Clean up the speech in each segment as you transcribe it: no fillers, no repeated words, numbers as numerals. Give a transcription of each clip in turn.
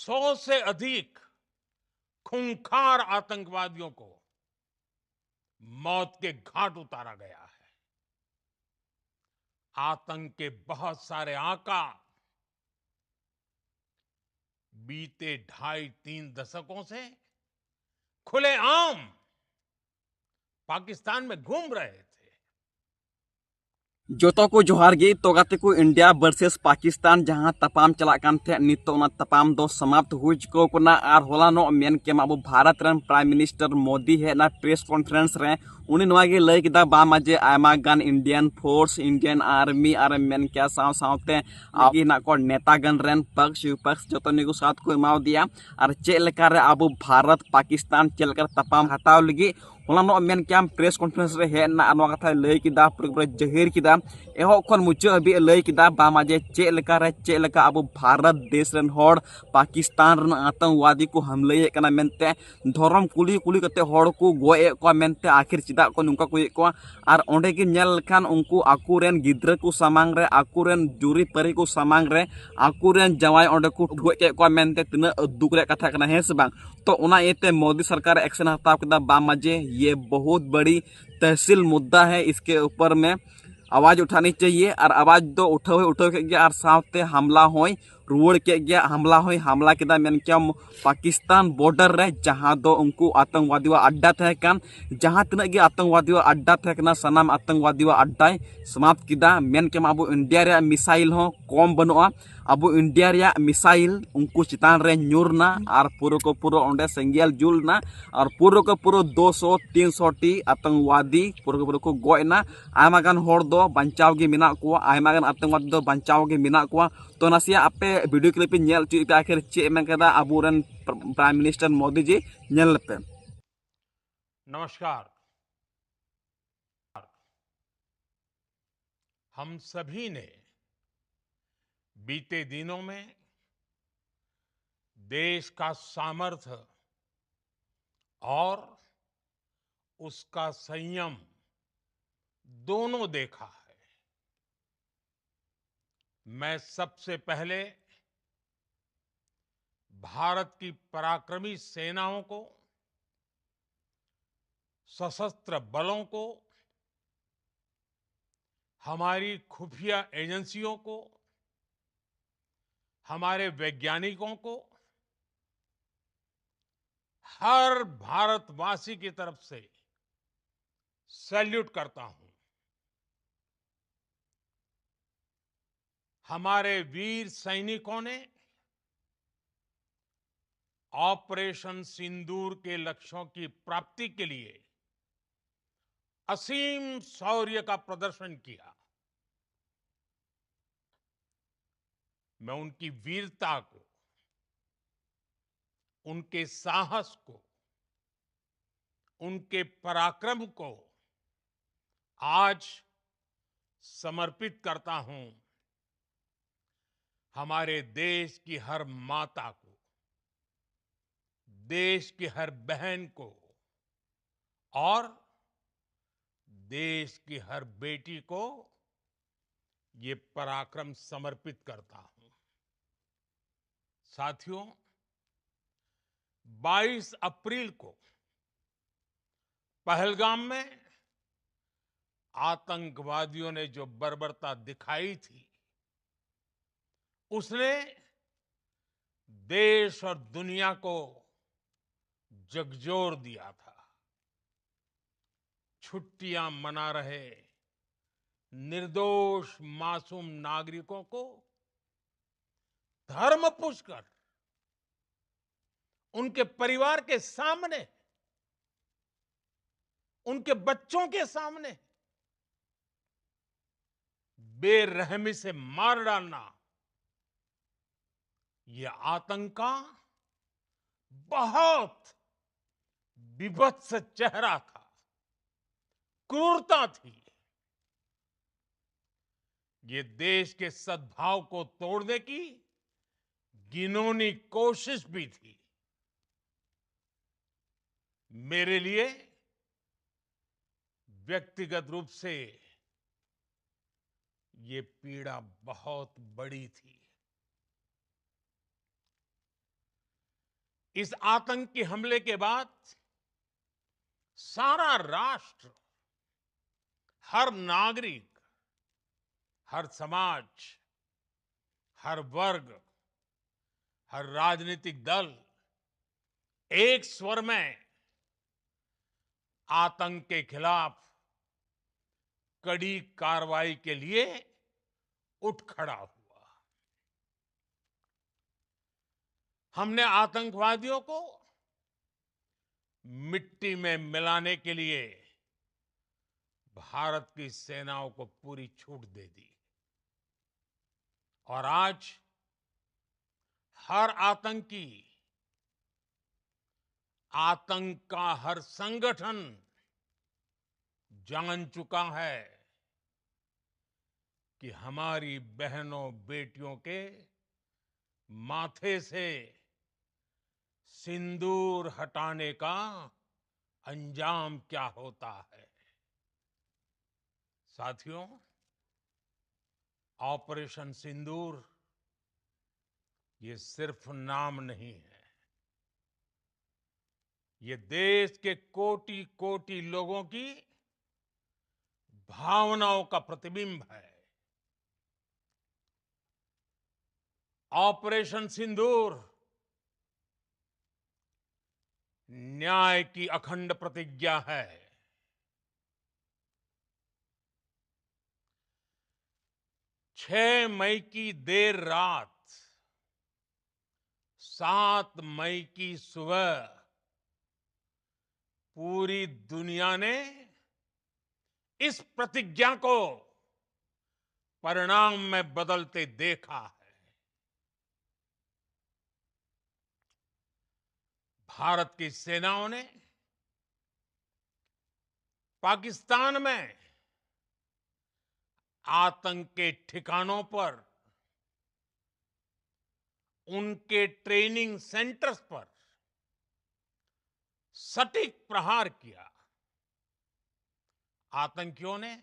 100 से अधिक खूंखार आतंकवादियों को मौत के घाट उतारा गया है। आतंक के बहुत सारे आका बीते 2.5-3 दशकों से खुलेआम पाकिस्तान में घूम रहे थे। जोतो को जोहार गे तो गाते को इंडिया वर्सेस पाकिस्तान जहां तपाम चला कान थे नितो ना तपाम दो समाप्त हो चुको कोना आर होलानो मेन के माबो Bharat run prime minister Modi है ना प्रेस कॉन्फ्रेंस रे उनी नवा गे लय किदा बा माजे आयमा गान इंडियन फोर्स इंडियन आर्मी आर मेन के साव सावते आगे ना को नेता गन रन पक्ष विपक्ष जोतो निगु साथ को माव दिया आर चे लेका रे आबो भारत पाकिस्तान चे लेका तपाम हटाव लगी होलानो मेन क्या प्रेस कॉन्फ्रेंस रे है ना नवा कथा लय किदा पूरा जहिर किदा एहो खन मुचा अभी लय किदा बा माजे चे लेका रे चे लेका अब भारत देश रन होड़ पाकिस्तान रन आतंकवादी को हमले कना मेनते धर्म कुली कुली कते होड़ को गोए को मेनते आखिर चिदा को नुका को को आर ओंडे के नेल खान उनको आकुरेन गिद्र को सामांग रे आकुरेन जुरी परी को सामांग रे आकुरेन जवाई ओंडे को गोए के को मेनते तिना दुक रे कथा कना है से बांग तो उना एते मोदी सरकार एक्शन हताव किदा बा माजे ये बहुत बड़ी तहसील मुद्दा है। इसके ऊपर में आवाज उठानी चाहिए और आवाज दो उठाव के गया और साथ हमला होय रुवड़ के गया हमला किदा मेन क्या पाकिस्तान बॉर्डर रे जहां दो उनको आतंकवादी अड्डा थे कान जहां तना गे आतंकवादी अड्डा थे कना सनाम आतंकवादी अड्डा समाप्त किदा मेन के अब इंडिया रे मिसाइल हो कम बनुआ अब इंडिया रे मिसाइल उनको चितान रे न्यूरना और पूरा को पूरा ओंडे सेंगेल जुलना और पूरा को पूरा 200-300 टी आतंकवादी पूरा को गोयना आयमा गान होड़ दो बंचाव गे मिना को आयमा गान आतंकवादी दो बंचाव गे मिना को तो नासिया आपे वीडियो क्लिप नेल चुई पे आखिर चे में कदा अबुरन prime minister Modi ji nail पे। नमस्कार। हम सभी ने बीते दिनों में देश का सामर्थ्य और उसका संयम दोनों देखा है। मैं सबसे पहले भारत की पराक्रमी सेनाओं को, सशस्त्र बलों को, हमारी खुफिया एजेंसियों को, हमारे वैज्ञानिकों को, हर भारतवासी की तरफ से सैल्यूट करता हूं। हमारे वीर सैनिकों ने ऑपरेशन सिंदूर के लक्ष्यों की प्राप्ति के लिए असीम शौर्य का प्रदर्शन किया। मैं उनकी वीरता को, उनके साहस को, उनके पराक्रम को आज समर्पित करता हूं हमारे देश की हर माता को, देश की हर बहन को और देश की हर बेटी को ये पराक्रम समर्पित करता हूं। साथियों, 22 अप्रैल को पहलगाम में आतंकवादियों ने जो बर्बरता दिखाई थी, उसने देश और दुनिया को झकझोर दिया था। छुट्टियां मना रहे निर्दोष मासूम नागरिकों को धर्म पूछकर उनके परिवार के सामने, उनके बच्चों के सामने बेरहमी से मार डालना, यह आतंक का बहुत विभत्स चेहरा था, क्रूरता थी। ये देश के सद्भाव को तोड़ने की घिनौनी कोशिश भी थी। मेरे लिए व्यक्तिगत रूप से ये पीड़ा बहुत बड़ी थी। इस आतंकी हमले के बाद सारा राष्ट्र, हर नागरिक, हर समाज, हर वर्ग, हर राजनीतिक दल एक स्वर में आतंक के खिलाफ कड़ी कार्रवाई के लिए उठ खड़ा हुआ। हमने आतंकवादियों को मिट्टी में मिलाने के लिए भारत की सेनाओं को पूरी छूट दे दी और आज हर आतंकी, आतंक का हर संगठन जान चुका है कि हमारी बहनों बेटियों के माथे से सिंदूर हटाने का अंजाम क्या होता है। साथियों, ऑपरेशन सिंदूर ये सिर्फ नाम नहीं है, ये देश के कोटि कोटि लोगों की भावनाओं का प्रतिबिंब है। ऑपरेशन सिंदूर न्याय की अखंड प्रतिज्ञा है। 6 मई की देर रात, 7 मई की सुबह पूरी दुनिया ने इस प्रतिज्ञा को परिणाम में बदलते देखा है। भारत की सेनाओं ने पाकिस्तान में आतंक के ठिकानों पर, उनके ट्रेनिंग सेंटर्स पर सटीक प्रहार किया। आतंकियों ने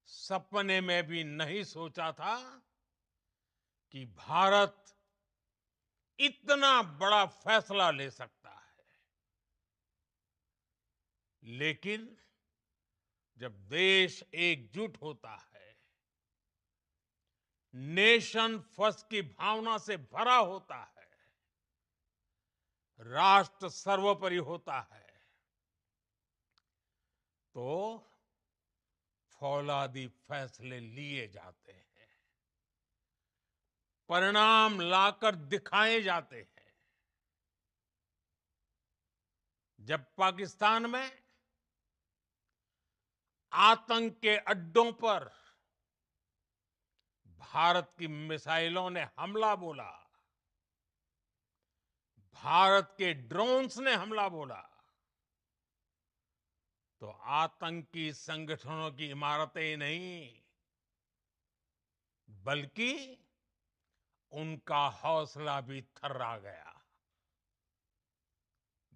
सपने में भी नहीं सोचा था कि भारत इतना बड़ा फैसला ले सकता है। लेकिन जब देश एकजुट होता है, नेशन फर्स्ट की भावना से भरा होता है, राष्ट्र सर्वोपरि होता है, तो फौलादी फैसले लिए जाते हैं, परिणाम लाकर दिखाए जाते हैं। जब पाकिस्तान में आतंक के अड्डों पर भारत की मिसाइलों ने हमला बोला, भारत के ड्रोन्स ने हमला बोला, तो आतंकी संगठनों की इमारतें नहीं, बल्कि उनका हौसला भी थर्रा गया।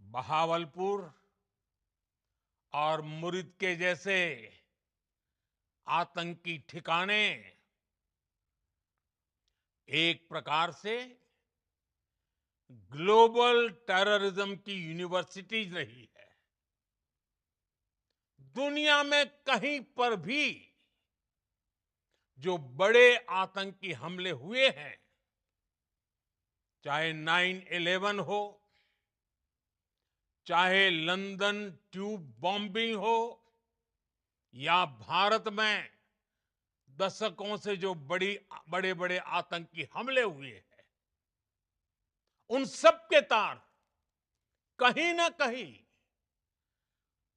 बहावलपुर और मुरिद के जैसे आतंकी ठिकाने एक प्रकार से ग्लोबल टेररिज्म की यूनिवर्सिटीज रही है। दुनिया में कहीं पर भी जो बड़े आतंकी हमले हुए हैं, चाहे 9/11 हो, चाहे लंदन ट्यूब बॉम्बिंग हो, या भारत में दशकों से जो बड़े बड़े आतंकी हमले हुए हैं, उन सब के तार कहीं ना कहीं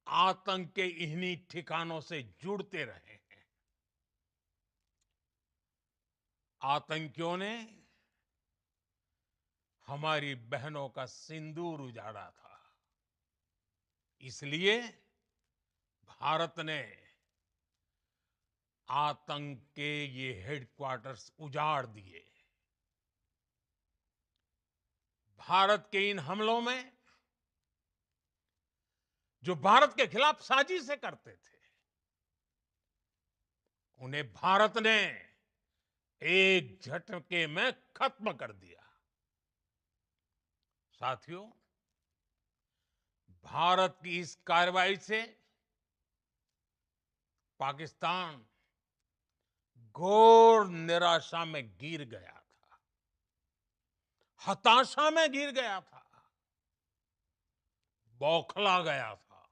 आतंक के इन्हीं ठिकानों से जुड़ते रहे हैं। आतंकियों ने हमारी बहनों का सिंदूर उजाड़ा था, इसलिए भारत ने आतंक के ये हेडक्वार्टर्स उजाड़ दिए। भारत के इन हमलों में जो भारत के खिलाफ साजिशें करते थे, उन्हें भारत ने एक झटके में खत्म कर दिया। साथियों, भारत की इस कार्रवाई से पाकिस्तान घोर निराशा में गिर गया था, हताशा में गिर गया था, बौखला गया था।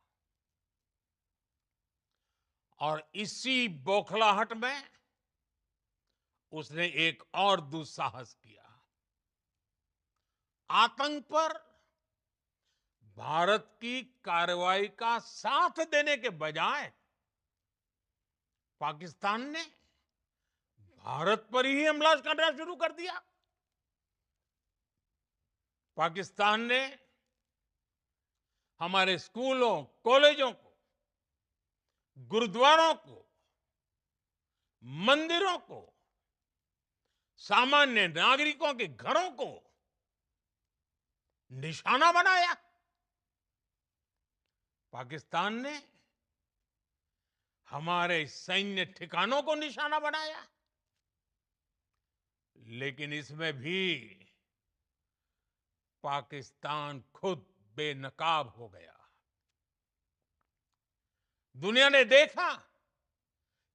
और इसी बौखलाहट में उसने एक और दुस्साहस किया। आतंक पर भारत की कार्रवाई का साथ देने के बजाय पाकिस्तान ने भारत पर ही हमला करना शुरू कर दिया। पाकिस्तान ने हमारे स्कूलों, कॉलेजों को, गुरुद्वारों को, मंदिरों को, सामान्य नागरिकों के घरों को निशाना बनाया। पाकिस्तान ने हमारे सैन्य ठिकानों को निशाना बनाया। लेकिन इसमें भी पाकिस्तान खुद बेनकाब हो गया। दुनिया ने देखा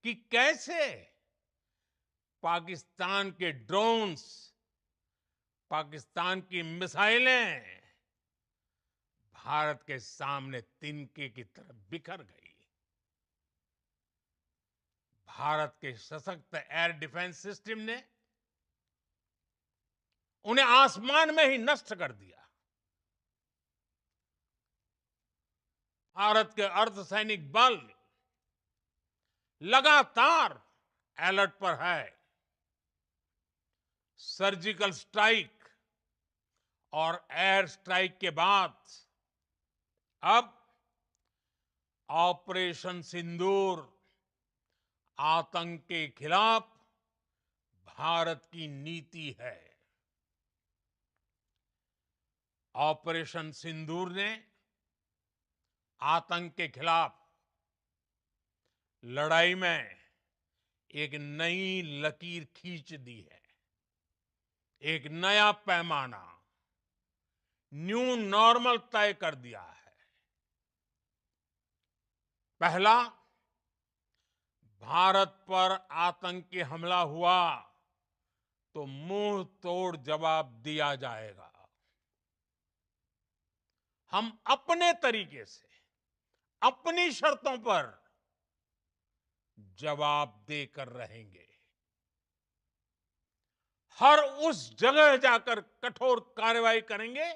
कि कैसे पाकिस्तान के ड्रोन्स, पाकिस्तान की मिसाइलें भारत के सामने तिनके की तरह बिखर गई। भारत के सशक्त एयर डिफेंस सिस्टम ने उन्हें आसमान में ही नष्ट कर दिया। भारत के अर्धसैनिक बल लगातार अलर्ट पर है। सर्जिकल स्ट्राइक और एयर स्ट्राइक के बाद अब ऑपरेशन सिंदूर आतंक के खिलाफ भारत की नीति है। ऑपरेशन सिंदूर ने आतंक के खिलाफ लड़ाई में एक नई लकीर खींच दी है। एक नया पैमाना, न्यू नॉर्मल तय कर दिया है। पहला, भारत पर आतंकी हमला हुआ तो मुंह तोड़ जवाब दिया जाएगा। हम अपने तरीके से, अपनी शर्तों पर जवाब देकर रहेंगे। हर उस जगह जाकर कठोर कार्रवाई करेंगे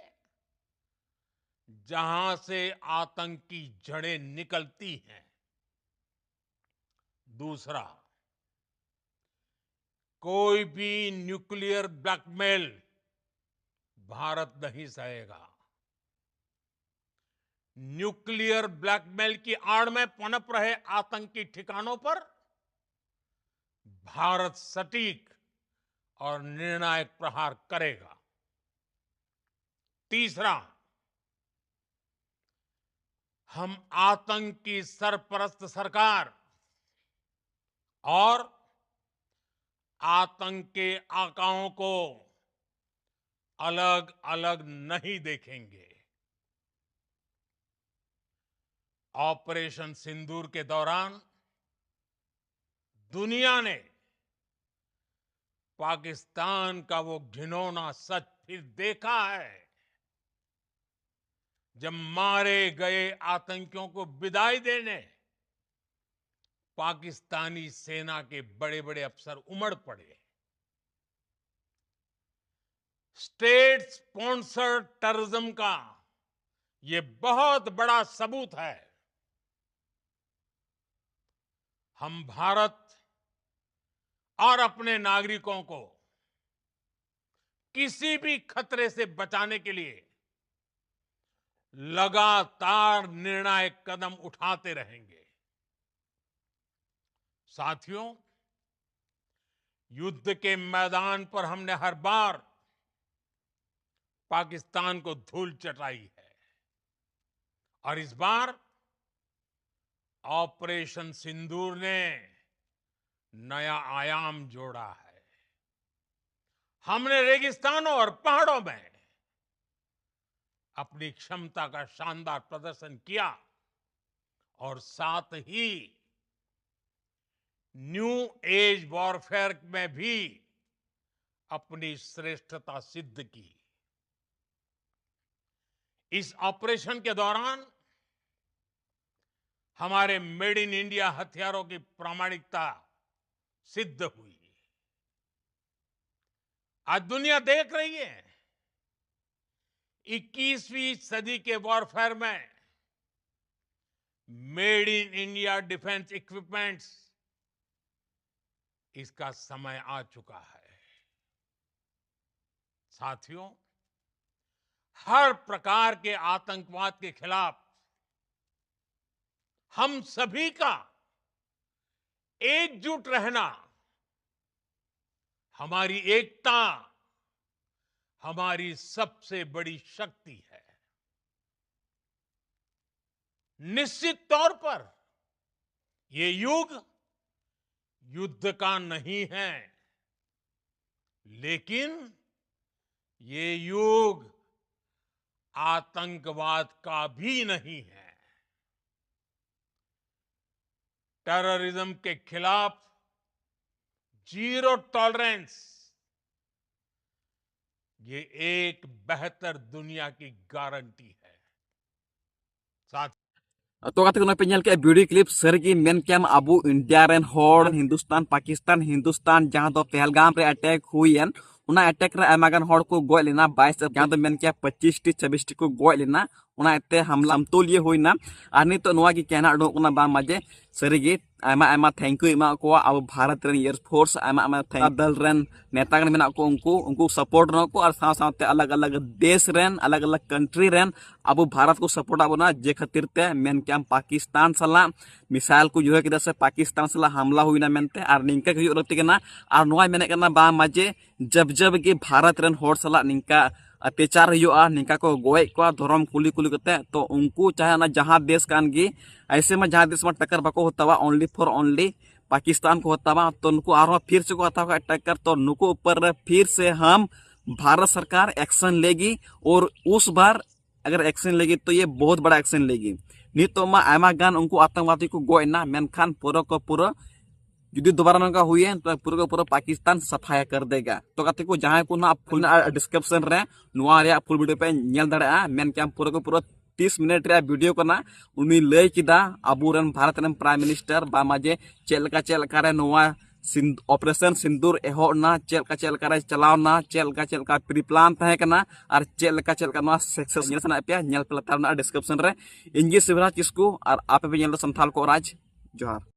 जहां से आतंक की जड़ें निकलती हैं। दूसरा, कोई भी न्यूक्लियर ब्लैकमेल भारत नहीं सहेगा। न्यूक्लियर ब्लैकमेल की आड़ में पनप रहे आतंकी ठिकानों पर भारत सटीक और निर्णायक प्रहार करेगा। तीसरा, हम आतंक की सरपरस्त सरकार और आतंक के आकाओं को अलग अलग नहीं देखेंगे। ऑपरेशन सिंदूर के दौरान दुनिया ने पाकिस्तान का वो घिनौना सच फिर देखा है, जब मारे गए आतंकियों को विदाई देने पाकिस्तानी सेना के बड़े बड़े अफसर उमड़ पड़े। स्टेट स्पॉन्सर्ड टेररिज्म का ये बहुत बड़ा सबूत है। हम भारत और अपने नागरिकों को किसी भी खतरे से बचाने के लिए लगातार निर्णायक कदम उठाते रहेंगे। साथियों, युद्ध के मैदान पर हमने हर बार पाकिस्तान को धूल चटाई है और इस बार ऑपरेशन सिंदूर ने नया आयाम जोड़ा है। हमने रेगिस्तानों और पहाड़ों में अपनी क्षमता का शानदार प्रदर्शन किया और साथ ही न्यू एज वॉरफेयर में भी अपनी श्रेष्ठता सिद्ध की। इस ऑपरेशन के दौरान हमारे मेड इन इंडिया हथियारों की प्रामाणिकता सिद्ध हुई। आज दुनिया देख रही है 21वीं सदी के वॉरफेयर में made in India defence equipments, इसका समय आ चुका है। साथियों, हर प्रकार के आतंकवाद के खिलाफ हम सभी का एकजुट रहना, हमारी एकता हमारी सबसे बड़ी शक्ति है। निश्चित तौर पर ये युग युद्ध का नहीं है, लेकिन ये युग आतंकवाद का भी नहीं है। टेररिज्म के खिलाफ जीरो टॉलरेंस, ये एक बेहतर दुनिया की गारंटी है। साथ तो कते को पे नेल के वीडियो क्लिप सरगी मेन केम अबु इंडिया रेन होड़ हिंदुस्तान पाकिस्तान जहां दो पहलगाम रे अटैक हुईन उना अटैक रे आयमागान होड़ को गोय लेना 22 जहां दो मेन के 25 टी 26 टी को गोय लेना उना एते हमला समतोलिए होइना आर नितो नोआ की कहना अडो उना बा माजे सरगी आयमा थैंक यू इमा को अब Bharat rain air force Aima thank दल रेन नेता गन मेना को उनको सपोर्ट न को और साथ अलग अलग देश रेन अलग अलग कंट्री रेन अब भारत को सपोर्ट आबोना जे खातिर ते मेन कैम पाकिस्तान सला मिसाइल को जो है से पाकिस्तान सला हमला हुईना मेनते और निंका के रक्ति कना और नोआ मेने कना बा माजे जब जब के भारत रेन होड़ सला निंका अत्याचार हुआ निंका को गोय को धर्म कुली कुली करते तो उनको चाहे ना जहां देश कान की ऐसे में जहां देश में टक्कर बको होता हुआ ओनली फॉर ओनली पाकिस्तान को होता हुआ तो उनको और फिर से को आता हुआ टक्कर तो उनको ऊपर फिर से हम भारत सरकार एक्शन लेगी और उस बार अगर एक्शन लेगी तो ये बहुत बड़ा एक्शन लेगी। नितो मा आयमा गान उनको आतंकवादी को गोयना मेनखान पूरा को पूरा यदि दोबारा नंगा हुई है तो पूरा का पूरा पाकिस्तान सफाया कर देगा। तो कते को जहां को ना फुल डिस्क्रिप्शन रे नुआ रे फुल वीडियो पे नेल दड़ा मेन कैम पूरा को पूरा 30 मिनट रे वीडियो करना उनी लय किदा अबुरन भारत रेन प्राइम मिनिस्टर बामाजे चेलका रे नुआ ऑपरेशन सिंदूर एहोना चेलका रे चलावना चेलका प्री प्लान तहे कना और चेलका नुआ सक्सेस नेल सना पे नेल पे लतार ना डिस्क्रिप्शन रे इंगी सिवराज किसको और आपे पे नेल संथाल को राज जोहार।